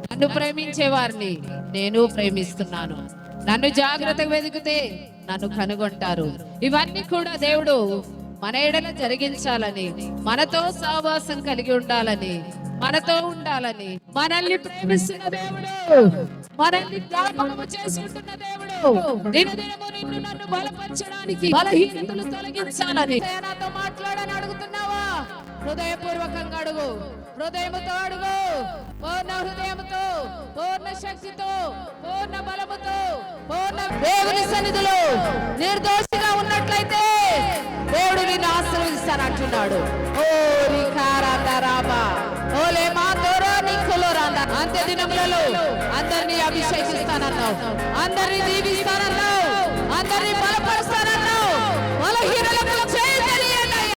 నన్ను ప్రేమించే వారిని నేను ప్రేమిస్తున్నాను. నన్ను జాగ్రత్తగా వెతికితే నన్ను కనుగొంటారు. ఇవన్నీ కూడా దేవుడు మన ఎడల జరిగించాలని, మనతో సహవాసం కలిగి ఉండాలని, మనతో ఉండాలని, మనల్ని ప్రేమిస్తున్న దేవుడు, మనల్ని జ్ఞాపకము చేసుకుంటున్న దేవుడు, దినదినము నిన్ను నన్ను బలపరచడానికి, బలహీనతలు తొలగించాలని. నాతో మాట్లాడని అడుగుతున్నావా? హృదయపూర్వకంగా అడుగు, హృదయముతో అడుగు, పూర్ణ హృదయముతో, పూర్ణ శక్తితో, పూర్ణ బలముతో, పూర్ణ దేవుని సన్నిధిలో నిర్దోషిగా ఉన్నట్లయితే దేవుడు నిన్ను ఆశీర్వదిస్తానంటున్నాడు. అంత్య దినములలో అందరినీ అభిషేకిస్తానన్నావు, అందరినీ దీవిస్తానన్నావు, అందరినీ బలపరుస్తానన్నావు, బలహీనలకు